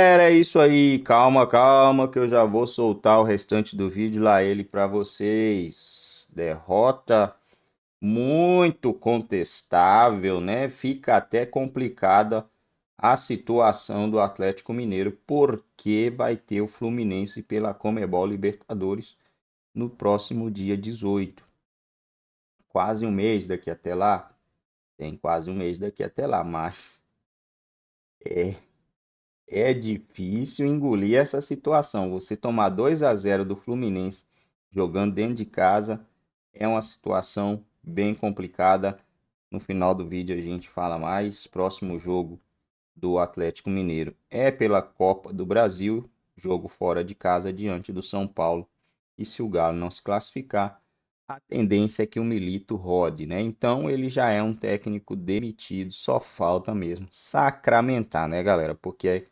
É isso aí, calma, calma, que eu já vou soltar o restante do vídeo lá ele para vocês. Derrota muito contestável, né? Fica até complicada a situação do Atlético Mineiro, porque vai ter o Fluminense pela Conmebol Libertadores no próximo dia 18. Quase um mês daqui até lá. Tem quase um mês daqui até lá, mas é É difícil engolir essa situação. Você tomar 2-0 do Fluminense jogando dentro de casa é uma situação bem complicada. No final do vídeo a gente fala mais. Próximo jogo do Atlético Mineiro é pela Copa do Brasil, jogo fora de casa diante do São Paulo. E se o Galo não se classificar, a tendência é que o Milito rode, né? Então ele já é um técnico demitido, só falta mesmo sacramentar, né, galera? Porque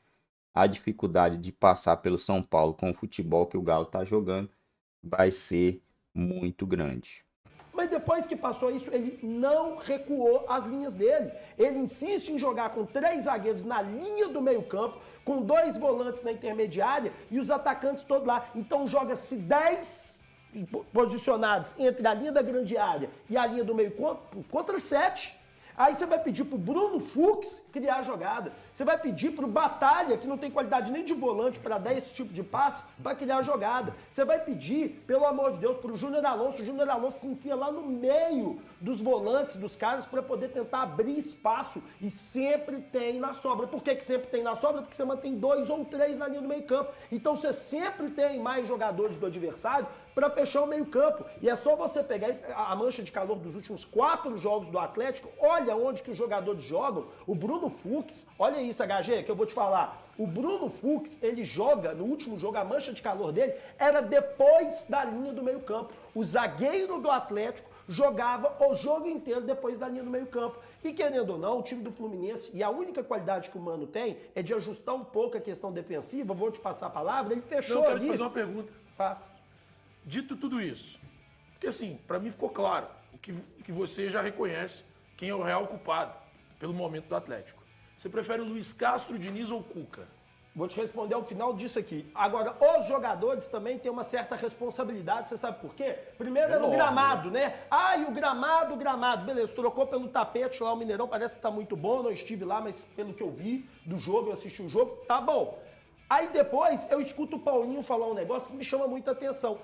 a dificuldade de passar pelo São Paulo com o futebol que o Galo está jogando vai ser muito grande. Mas depois que passou isso, ele não recuou as linhas dele. Ele insiste em jogar com 3 zagueiros na linha do meio-campo, com 2 volantes na intermediária e os atacantes todos lá. Então joga-se 10 posicionados entre a linha da grande área e a linha do meio-campo contra 7. Aí você vai pedir pro Bruno Fux criar a jogada. Você vai pedir pro Batalha, que não tem qualidade nem de volante para dar esse tipo de passe, para criar a jogada. Você vai pedir, pelo amor de Deus, pro Júnior Alonso. O Júnior Alonso se enfia lá no meio dos volantes, dos caras, para poder tentar abrir espaço. E sempre tem na sobra. Por que sempre tem na sobra? Porque você mantém 2 ou 3 na linha do meio campo. Então você sempre tem mais jogadores do adversário para fechar o meio-campo. E é só você pegar a mancha de calor dos últimos 4 jogos do Atlético, olha onde que os jogadores jogam. O Bruno Fux, olha isso, HG, que eu vou te falar. O Bruno Fux, ele joga, no último jogo, a mancha de calor dele era depois da linha do meio-campo. O zagueiro do Atlético jogava o jogo inteiro depois da linha do meio-campo. E querendo ou não, o time do Fluminense, e a única qualidade que o Mano tem é de ajustar um pouco a questão defensiva. Vou te passar a palavra, ele fechou Não, eu quero ali. te fazer uma pergunta. Faça. Dito tudo isso, porque assim, para mim ficou claro que você já reconhece quem é o real culpado pelo momento do Atlético. Você prefere o Luiz Castro, Diniz ou Cuca? Vou te responder ao final disso aqui. Agora, os jogadores também têm uma certa responsabilidade, você sabe por quê? Primeiro é no gramado, né? Ah, e o gramado. Beleza, trocou pelo tapete lá, o Mineirão parece que tá muito bom, não estive lá, mas pelo que eu vi do jogo, eu assisti o jogo, tá bom. Aí depois eu escuto o Paulinho falar um negócio que me chama muita atenção.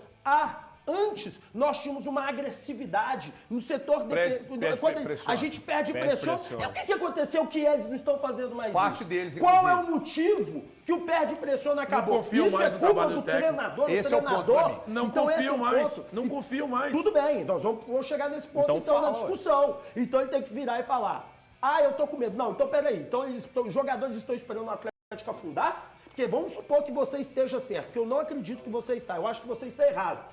Antes nós tínhamos uma agressividade no setor defensivo. Quando a gente perde pressão. O que aconteceu que eles não estão fazendo mais Parte isso? deles, Qual é inclusive. o motivo que o perde pressão acabou? Não confio Isso mais é no culpa trabalho do do técnico. treinador. Esse é o ponto pra mim. Não Então, esse é confio o mais, ponto. não confio mais. Tudo bem, nós vamos chegar nesse ponto então na discussão. Então ele tem que virar e falar: ah, eu tô com medo. Não, então peraí. Então os jogadores estão esperando o Atlético afundar? Porque vamos supor que você esteja certo, porque eu não acredito que você está, eu acho que você está errado.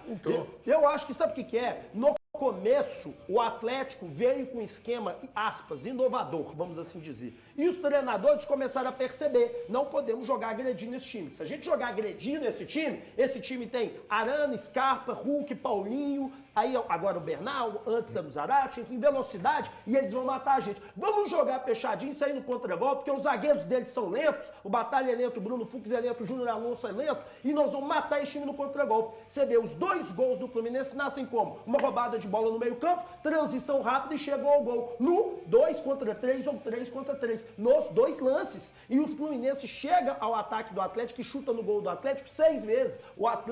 Eu acho que sabe o que é? No começo, o Atlético veio com um esquema, aspas, inovador, vamos assim dizer. E os treinadores começaram a perceber, não podemos jogar agredindo esse time. Se a gente jogar agredindo esse time tem Arana, Scarpa, Hulk, Paulinho, aí agora o Bernal, antes era o Zarate, enfim, velocidade, e eles vão matar a gente. Vamos jogar fechadinho, sair no contra-golpe, porque os zagueiros deles são lentos, o Batalha é lento, o Bruno Fux é lento, o Júnior Alonso é lento, e nós vamos matar esse time no contra-golpe. Você vê, os 2 gols do Fluminense nascem como? Uma roubada de bola no meio-campo, transição rápida e chegou ao gol. No 2 contra 3 ou 3 contra 3, nos 2 lances. E o Fluminense chega ao ataque do Atlético e chuta no gol do Atlético 6 vezes,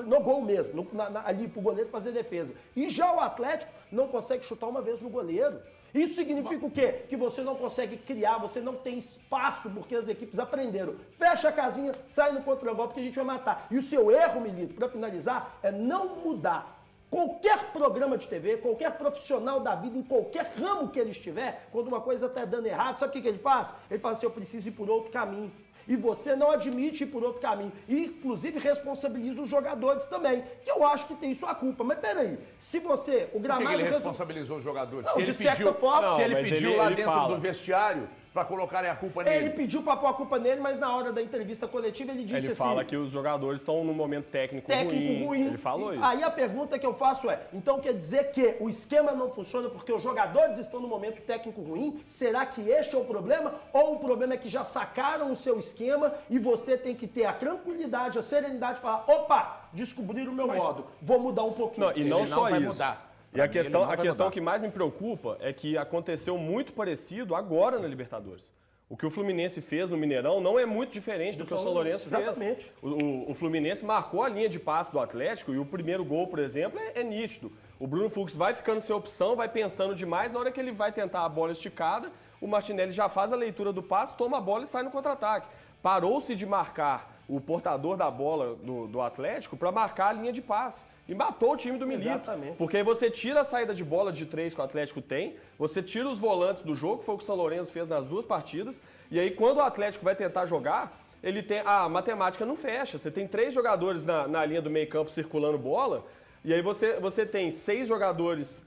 no gol mesmo, ali pro goleiro fazer defesa. E já o Atlético não consegue chutar uma vez no goleiro. Isso significa o quê? Que você não consegue criar, você não tem espaço, porque as equipes aprenderam. Fecha a casinha, sai no contra-golpe que a gente vai matar. E o seu erro, Milito, para finalizar, é não mudar qualquer programa de TV, qualquer profissional da vida, em qualquer ramo que ele estiver, quando uma coisa está dando errado, sabe o que ele faz? Ele fala assim: eu preciso ir por outro caminho. E você não admite ir por outro caminho. E, inclusive, responsabiliza os jogadores também. Que eu acho que tem sua culpa. Mas peraí, se você... O Por gramado que ele responsabilizou os jogadores? Não, se ele de certa pediu, forma... se ele mas pediu ele lá dentro fala. do vestiário para colocarem a culpa nele. Ele pediu para pôr a culpa nele, mas na hora da entrevista coletiva ele disse Ele fala que os jogadores estão num momento técnico ruim. Ele falou isso. Aí a pergunta que eu faço é, então quer dizer que o esquema não funciona porque os jogadores estão num momento técnico ruim? Será que este é o problema? Ou o problema é que já sacaram o seu esquema e você tem que ter a tranquilidade, a serenidade para falar, opa, descobriram o meu modo, vou mudar um pouquinho. Não, e não só vai isso. Mudar. E a questão que mais me preocupa é que aconteceu muito parecido agora na Libertadores. O que o Fluminense fez no Mineirão não é muito diferente do que o São Lourenço fez. Exatamente. O Fluminense marcou a linha de passe do Atlético e o primeiro gol, por exemplo, é nítido. O Bruno Fux vai ficando sem opção, vai pensando demais. Na hora que ele vai tentar a bola esticada, o Martinelli já faz a leitura do passe, toma a bola e sai no contra-ataque. Parou-se de marcar o portador da bola do Atlético para marcar a linha de passe. E matou o time do Milito. Exatamente. Porque aí você tira a saída de bola de 3 que o Atlético tem, você tira os volantes do jogo, que foi o que o São Lourenço fez nas 2 partidas, e aí quando o Atlético vai tentar jogar, ele tem a matemática não fecha. Você tem 3 jogadores na linha do meio-campo circulando bola, e aí você tem 7 jogadores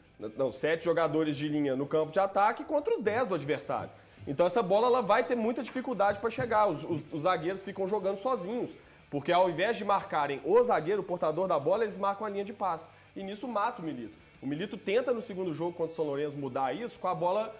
de linha no campo de ataque contra os 10 do adversário. Então essa bola ela vai ter muita dificuldade para chegar. Os zagueiros ficam jogando sozinhos. Porque ao invés de marcarem o zagueiro, o portador da bola, eles marcam a linha de passe. E nisso mata o Milito. O Milito tenta no segundo jogo contra o São Lourenço mudar isso com a bola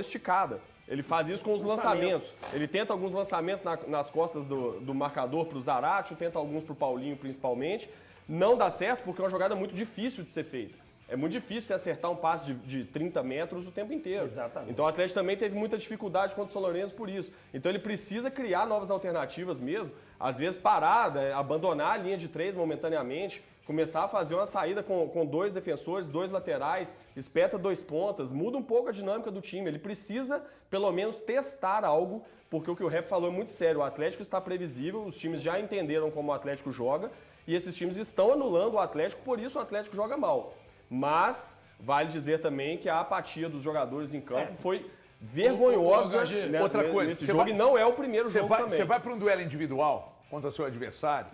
esticada. Ele faz isso com os lançamentos. Ele tenta alguns lançamentos nas costas do marcador para o Zaratio, tenta alguns para o Paulinho principalmente. Não dá certo porque é uma jogada muito difícil de ser feita. É muito difícil você acertar um passe de 30 metros o tempo inteiro. Exatamente. Então o Atlético também teve muita dificuldade contra o São Lourenço por isso. Então ele precisa criar novas alternativas mesmo. Às vezes parar, abandonar a linha de 3 momentaneamente, começar a fazer uma saída com 2 defensores, 2 laterais, espeta 2 pontas, muda um pouco a dinâmica do time. Ele precisa pelo menos testar algo, porque o que o Rep falou é muito sério. O Atlético está previsível, os times já entenderam como o Atlético joga e esses times estão anulando o Atlético, por isso o Atlético joga mal. Mas vale dizer também que a apatia dos jogadores em campo foi vergonhosa. Né, outra coisa, nesse jogo, e não é o primeiro jogo também. Você vai para um duelo individual contra o seu adversário,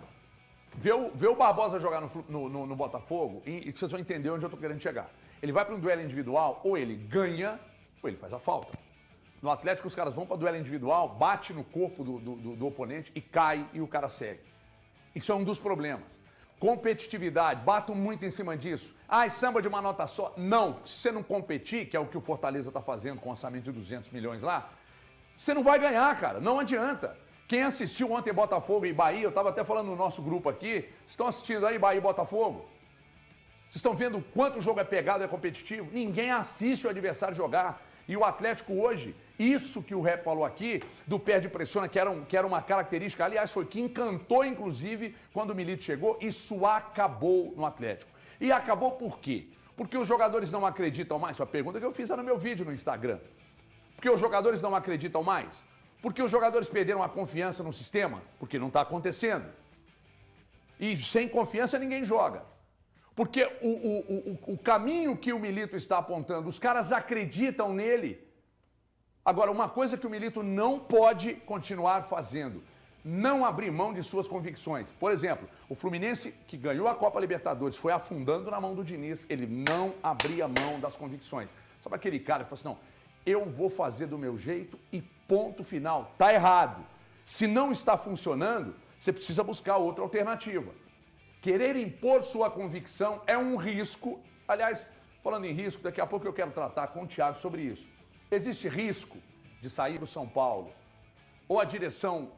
vê o Barbosa jogar no Botafogo e vocês vão entender onde eu estou querendo chegar. Ele vai para um duelo individual, ou ele ganha, ou ele faz a falta. No Atlético, os caras vão para duelo individual, bate no corpo do oponente e cai e o cara segue. Isso é um dos problemas. Competitividade, bato muito em cima disso. Samba de uma nota só. Não, se você não competir, que é o que o Fortaleza está fazendo com um orçamento de 200 milhões lá, você não vai ganhar, cara, não adianta. Quem assistiu ontem Botafogo e Bahia, eu estava até falando no nosso grupo aqui, vocês estão assistindo aí Bahia e Botafogo? Vocês estão vendo o quanto o jogo é pegado, é competitivo? Ninguém assiste o adversário jogar. E o Atlético hoje, isso que o Rep falou aqui, do perde e pressiona, que era uma característica, aliás, foi que encantou, inclusive, quando o Milito chegou, isso acabou no Atlético. E acabou por quê? Porque os jogadores não acreditam mais? Foi a pergunta que eu fiz no meu vídeo no Instagram. Porque os jogadores não acreditam mais? Porque os jogadores perderam a confiança no sistema? Porque não está acontecendo. E sem confiança ninguém joga. Porque o caminho que o Milito está apontando, os caras acreditam nele. Agora, uma coisa que o Milito não pode continuar fazendo, não abrir mão de suas convicções. Por exemplo, o Fluminense, que ganhou a Copa Libertadores, foi afundando na mão do Diniz, ele não abria mão das convicções. Sabe aquele cara que fala assim, não, eu vou fazer do meu jeito e ponto final. Tá errado. Se não está funcionando, você precisa buscar outra alternativa. Querer impor sua convicção é um risco. Aliás, falando em risco, daqui a pouco eu quero tratar com o Thiago sobre isso. Existe risco de sair do São Paulo? Ou a direção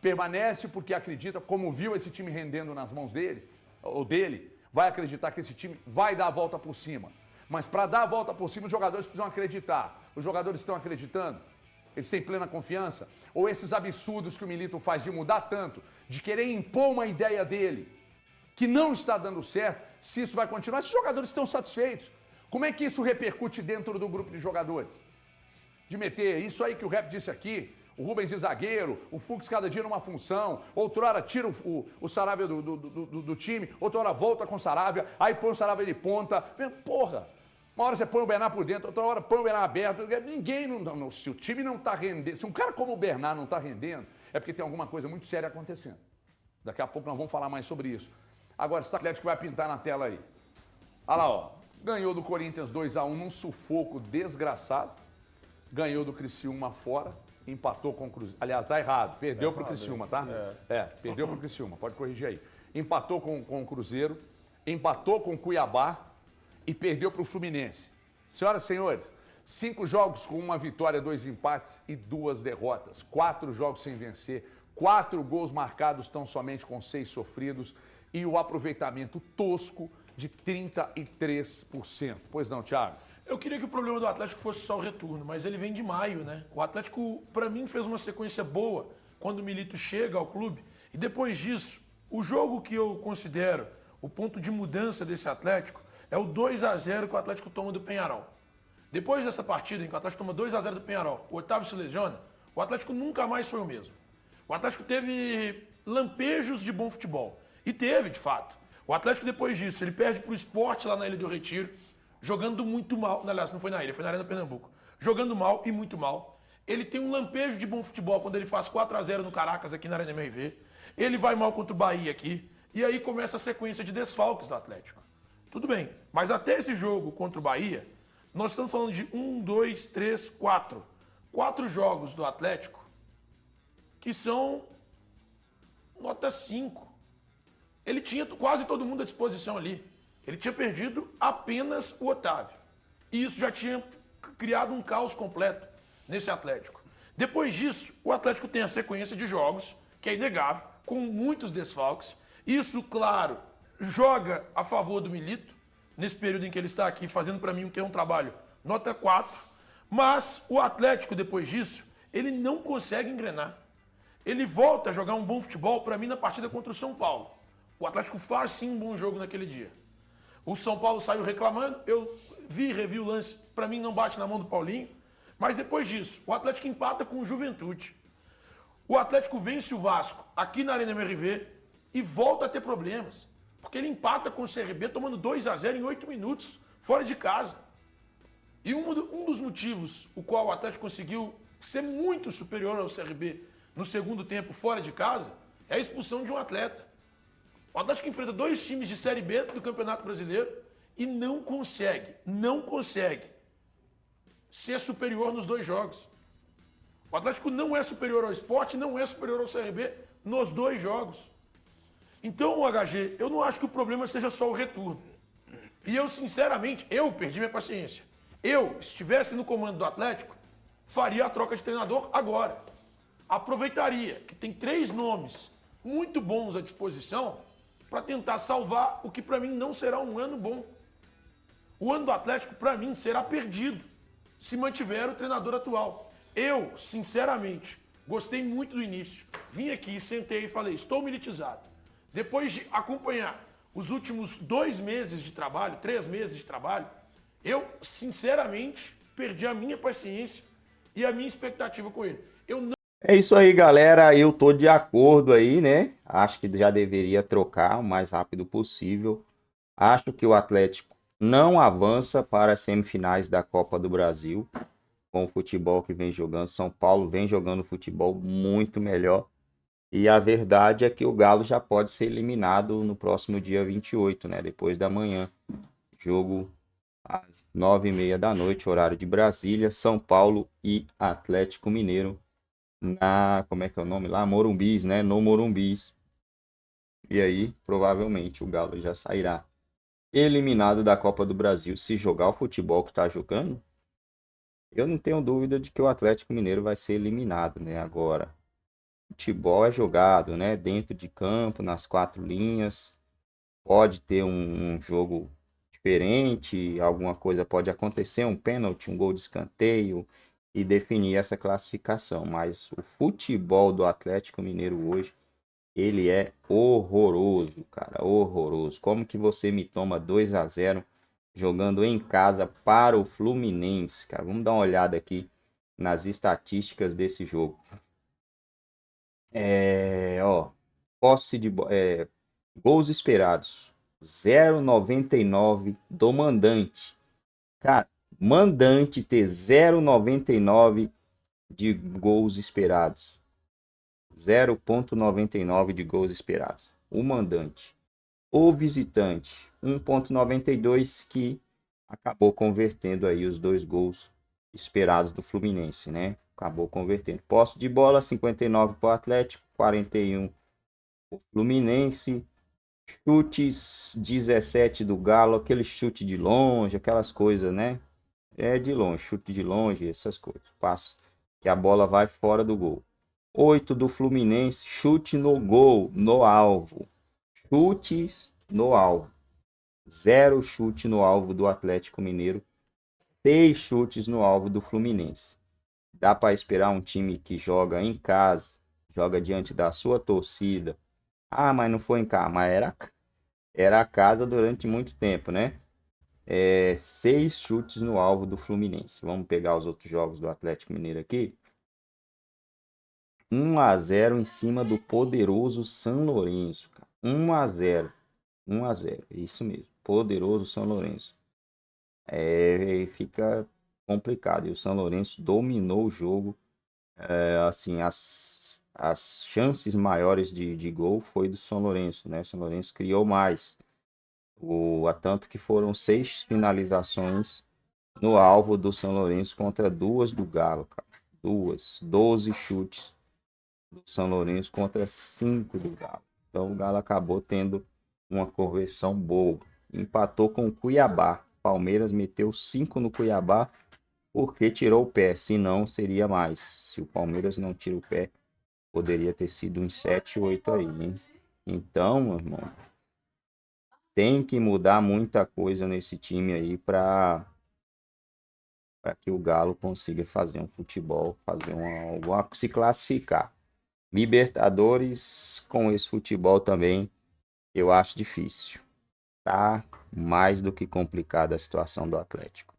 permanece porque acredita, como viu esse time rendendo nas mãos deles, ou dele, vai acreditar que esse time vai dar a volta por cima. Mas para dar a volta por cima, os jogadores precisam acreditar. Os jogadores estão acreditando? Eles têm plena confiança? Ou esses absurdos que o Milito faz de mudar tanto, de querer impor uma ideia dele, que não está dando certo, se isso vai continuar, esses jogadores estão satisfeitos. Como é que isso repercute dentro do grupo de jogadores? De meter isso aí que o Rep disse aqui, o Rubens de zagueiro, o Fux cada dia numa função, outrora tira o Saravia do time, outrora volta com o Saravia, aí põe o Saravia de ponta. Porra! Uma hora você põe o Bernard por dentro, outra hora põe o Bernard aberto. Ninguém, se o time não está rendendo, se um cara como o Bernard não está rendendo, é porque tem alguma coisa muito séria acontecendo. Daqui a pouco nós vamos falar mais sobre isso. Agora, esse Atlético vai pintar na tela aí. Olha lá, ó. Ganhou do Corinthians 2-1 num sufoco desgraçado. ganhou do Criciúma fora, empatou com o Cruzeiro. Aliás, dá errado, perdeu pro Criciúma, tá? Perdeu pro Criciúma, pode corrigir aí. Empatou com o Cruzeiro, empatou com o Cuiabá e perdeu pro Fluminense. Senhoras e senhores, 5 jogos com 1 vitória, 2 empates e 2 derrotas. 4 jogos sem vencer, 4 gols marcados tão somente com 6 sofridos e o aproveitamento tosco de 33%. Pois não, Thiago? Eu queria que o problema do Atlético fosse só o retorno, mas ele vem de maio, né? O Atlético, para mim, fez uma sequência boa quando o Milito chega ao clube. E depois disso, o jogo que eu considero o ponto de mudança desse Atlético é o 2-0 que o Atlético toma do Peñarol. Depois dessa partida em que o Atlético toma 2-0 do Peñarol, o Otávio se lesiona, o Atlético nunca mais foi o mesmo. O Atlético teve lampejos de bom futebol. E teve, de fato. O Atlético, depois disso, ele perde pro Sport lá na Ilha do Retiro, jogando muito mal. Aliás, não foi na Ilha, foi na Arena Pernambuco. Jogando mal e muito mal. Ele tem um lampejo de bom futebol quando ele faz 4-0 no Caracas, aqui na Arena MRV. Ele vai mal contra o Bahia aqui. E aí começa a sequência de desfalques do Atlético. Tudo bem, mas até esse jogo contra o Bahia, nós estamos falando de 1, 2, 3, 4. 4 jogos do Atlético que são nota 5. Ele tinha quase todo mundo à disposição ali. Ele tinha perdido apenas o Otávio. E isso já tinha criado um caos completo nesse Atlético. Depois disso, o Atlético tem a sequência de jogos, que é inegável, com muitos desfalques. Isso, claro, joga a favor do Milito, nesse período em que ele está aqui, fazendo para mim um trabalho nota 4. Mas o Atlético, depois disso, ele não consegue engrenar. Ele volta a jogar um bom futebol, para mim, na partida contra o São Paulo. O Atlético faz sim um bom jogo naquele dia. O São Paulo saiu reclamando, eu revi o lance, para mim não bate na mão do Paulinho. Mas depois disso, o Atlético empata com o Juventude. O Atlético vence o Vasco aqui na Arena MRV e volta a ter problemas. Porque ele empata com o CRB tomando 2-0 em 8 minutos, fora de casa. E um dos motivos o qual o Atlético conseguiu ser muito superior ao CRB no segundo tempo, fora de casa, é a expulsão de um atleta. O Atlético enfrenta 2 times de Série B do Campeonato Brasileiro e não consegue ser superior nos 2 jogos. O Atlético não é superior ao Sport, não é superior ao CRB nos 2 jogos. Então, o HG, eu não acho que o problema seja só o retorno. E eu, sinceramente, perdi minha paciência. Eu, se estivesse no comando do Atlético, faria a troca de treinador agora. Aproveitaria que tem 3 nomes muito bons à disposição para tentar salvar o que para mim não será um ano bom. O ano do Atlético, para mim, será perdido se mantiver o treinador atual. Eu, sinceramente, gostei muito do início. Vim aqui, sentei e falei, estou militizado. Depois de acompanhar os últimos 2 meses de trabalho, 3 meses de trabalho, eu, sinceramente, perdi a minha paciência e a minha expectativa com ele. É isso aí, galera. Eu tô de acordo aí, né? Acho que já deveria trocar o mais rápido possível. Acho que o Atlético não avança para as semifinais da Copa do Brasil com o futebol que vem jogando. São Paulo vem jogando futebol muito melhor. E a verdade é que o Galo já pode ser eliminado no próximo dia 28, né? Depois da manhã. Jogo às 9h30 da noite, horário de Brasília. São Paulo e Atlético Mineiro. Como é que é o nome lá? Morumbis, né? No Morumbis. E aí, provavelmente, o Galo já sairá eliminado da Copa do Brasil. Se jogar o futebol que está jogando, eu não tenho dúvida de que o Atlético Mineiro vai ser eliminado, né? Agora, futebol é jogado, né? Dentro de campo, nas 4 linhas. Pode ter um jogo diferente, alguma coisa pode acontecer, um pênalti, um gol de escanteio, e definir essa classificação. Mas o futebol do Atlético Mineiro hoje, ele é horroroso, cara, horroroso. Como que você me toma 2-0 jogando em casa para o Fluminense, cara? Vamos dar uma olhada aqui nas estatísticas desse jogo. Posse de gols esperados, 0,99 do mandante. Cara, mandante ter 0,99 de gols esperados. 0,99 de gols esperados. O mandante. O visitante, 1,92, que acabou convertendo aí os 2 gols esperados do Fluminense, né? Acabou convertendo. Posse de bola, 59 para o Atlético, 41 para o Fluminense. Chutes, 17 do Galo, aquele chute de longe, aquelas coisas, né? É de longe, chute de longe, essas coisas. Passo que a bola vai fora do gol. 8 do Fluminense, chute no gol, no alvo. Chutes no alvo. 0 chute no alvo do Atlético Mineiro. 6 chutes no alvo do Fluminense. Dá para esperar um time que joga em casa, joga diante da sua torcida. Ah, mas não foi em casa, mas era a casa durante muito tempo, né? 6 chutes no alvo do Fluminense. Vamos pegar os outros jogos do Atlético Mineiro aqui. 1-0 em cima do poderoso São Lourenço. 1-0. 1-0. Isso mesmo. Poderoso São Lourenço. Fica complicado. E o São Lourenço dominou o jogo. Assim, as chances maiores de gol foi do São Lourenço, né? O São Lourenço criou mais. Tanto que foram 6 finalizações no alvo do São Lourenço contra 2 do Galo, cara. 12 chutes do São Lourenço contra 5 do Galo. Então o Galo acabou tendo uma conversão boa. Empatou com o Cuiabá. Palmeiras meteu 5 no Cuiabá porque tirou o pé. Se não, seria mais. Se o Palmeiras não tira o pé, poderia ter sido uns 7, 8 aí, hein? Então, meu irmão, tem que mudar muita coisa nesse time aí para que o Galo consiga fazer um futebol, se classificar. Libertadores com esse futebol também eu acho difícil. Tá mais do que complicada a situação do Atlético.